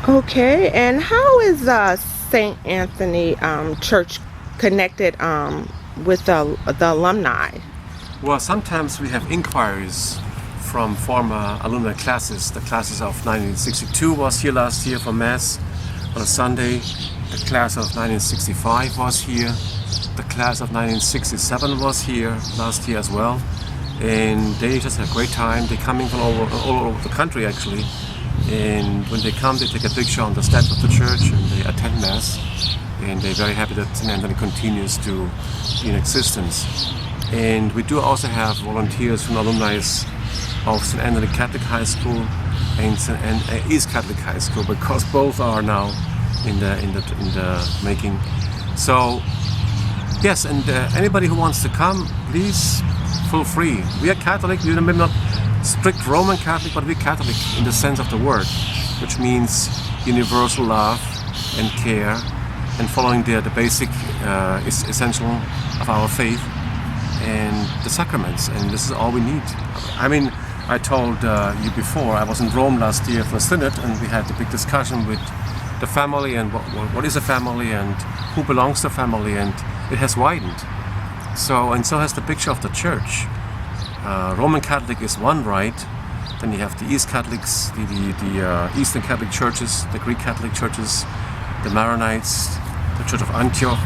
Okay, and how is St. Anthony Church connected with the alumni? Well, sometimes we have inquiries from former alumni classes. The classes of 1962 was here last year for Mass on a Sunday. The class of 1965 was here. The class of 1967 was here last year as well. And they just had a great time. They're coming from all over the country actually. And when they come, they take a picture on the steps of the church and they attend Mass. And they're very happy that St. Anthony continues to be in existence. And we do also have volunteers from alumni of St. Anthony Catholic High School and EastCatholic High School, because both are now in the making. So yes, and anybody who wants to come, please feel free. We are Catholic. We're maybe not strict Roman Catholic, but we're Catholic in the sense of the word, which means universal love and care and following the basic essential of our faith and the sacraments, and this is all we need. I mean, I told you before, I was in Rome last year for a synod, and we had a big discussion with the family and what is a family and who belongs to a family, and it has widened. So has the picture of the church. Roman Catholic is one right, then you have the East Catholics, the Eastern Catholic churches, the Greek Catholic churches, the Maronites, the Church of Antioch.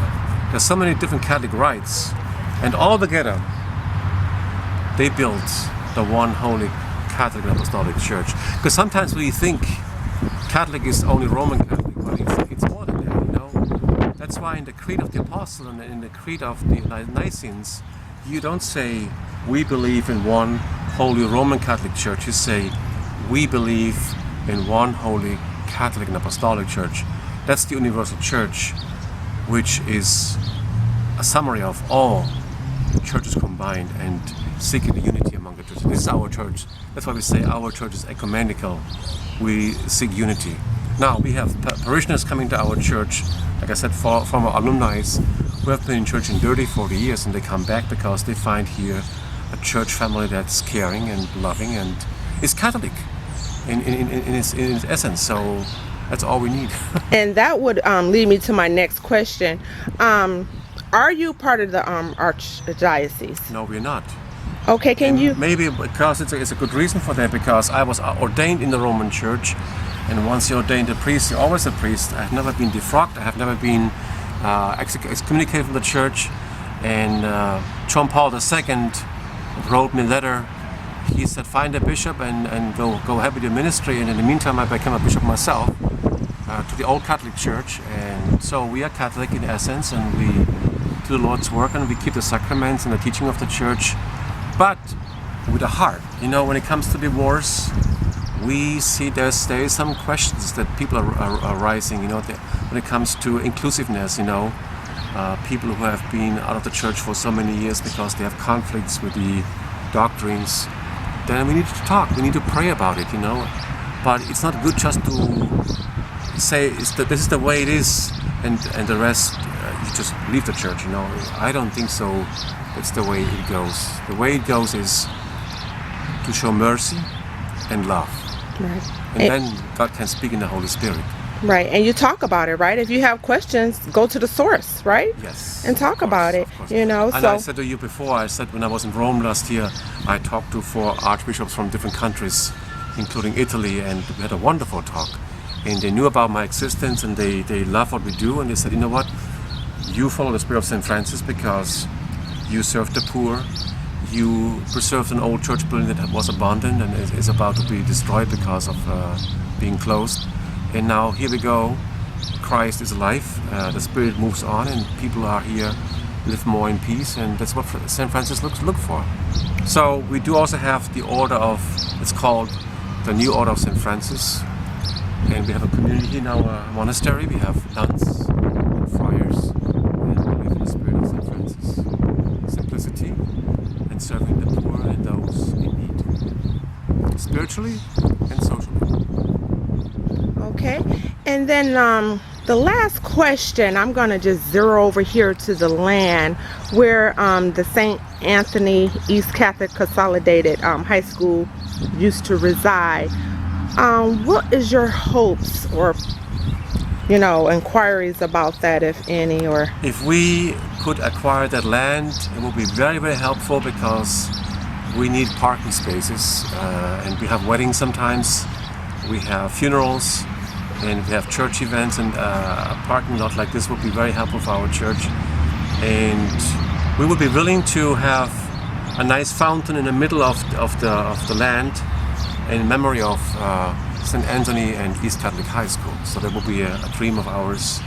There's so many different Catholic rites, and all together they built the one holy Catholic and Apostolic Church. Because sometimes we think Catholic is only Roman Catholic, but it's more than that, you know. That's why in the Creed of the Apostle and in the Creed of the Niceans, you don't say we believe in one holy Roman Catholic Church. You say we believe in one holy Catholic and Apostolic Church. That's the universal church, which is a summary of all churches combined and seeking the unity among the churches. This is our church. That's why we say our church is ecumenical. We seek unity. Now we have parishioners coming to our church, like I said, former alumni who have been in church in 30, 40 years, and they come back because they find here a church family that's caring and loving and is Catholic in its essence. So that's all we need. And that would lead me to my next question. Are you part of the archdiocese? No, we're not. Okay, can you? Maybe because it's a good reason for that, because I was ordained in the Roman Church, and once you're ordained a priest, you're always a priest. I've never been defrocked. I have never been excommunicated from the church. And John Paul II wrote me a letter. He said, find a bishop and go ahead with your ministry. And in the meantime, I became a bishop myself to the old Catholic Church. And so we are Catholic in essence, and we do the Lord's work, and we keep the sacraments and the teaching of the church, but with a heart. You know, when it comes to divorce, we see there is some questions that people are rising. You know, when it comes to inclusiveness. You know, people who have been out of the church for so many years because they have conflicts with the doctrines. Then we need to talk. We need to pray about it. You know, but it's not good just to say this is the way it is, and the rest you just leave the church. You know, I don't think so. It's the way it goes. The way it goes is to show mercy and love. Right. And then God can speak in the Holy Spirit. Right, and you talk about it, right? If you have questions, go to the source, right? Yes. And talk about it, you know. And I said to you before, I said when I was in Rome last year, I talked to 4 archbishops from different countries, including Italy, and we had a wonderful talk. And they knew about my existence, and they love what we do, and they said, you know what, you follow the spirit of St. Francis because you serve the poor, you preserved an old church building that was abandoned and is about to be destroyed because of being closed. And now here we go, Christ is alive, the Spirit moves on, and people are here, live more in peace, and that's what St. Francis look for. So we do also have the order of, it's called the New Order of St. Francis, and we have a community in our monastery. We have nuns and friars, and we live in the spirit of St. Francis. Simplicity and serving the poor and those in need, spiritually and socially. Okay, and then the last question, I'm going to just zero over here to the land where the St. Anthony EastCatholic Consolidated High School used to reside. What is your hopes or, you know, inquiries about that, if any, or? If we could acquire that land, it would be very, very helpful because we need parking spaces, and we have weddings sometimes, we have funerals, and we have church events, and a parking lot like this would be very helpful for our church. And we would be willing to have a nice fountain in the middle of the land in memory of St. Anthony and East Catholic High School. So that would be a dream of ours,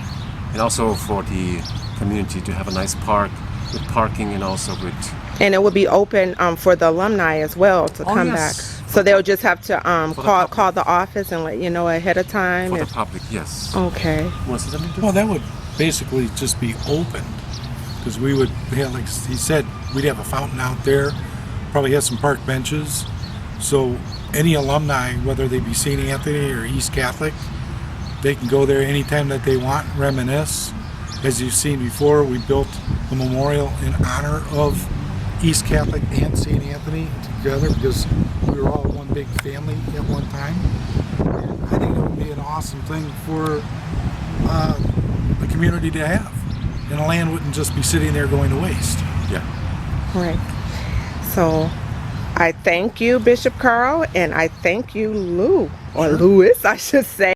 and also for the community to have a nice park with parking, and also with... And it would be open for the alumni as well to come back. So they'll just have to call the office and let you know ahead of time? For the public, yes. Okay. Well, that would basically just be open, because we would have, like he said, we'd have a fountain out there, probably have some park benches. So any alumni, whether they be St. Anthony or East Catholic, they can go there anytime that they want, reminisce. As you've seen before, we built a memorial in honor of East Catholic and St. Anthony together, because we were all one big family at one time. And I think it would be an awesome thing for the community to have. And the land wouldn't just be sitting there going to waste. Yeah. Right. So I thank you, Bishop Karl, and I thank you, Lou, or Louis, I should say.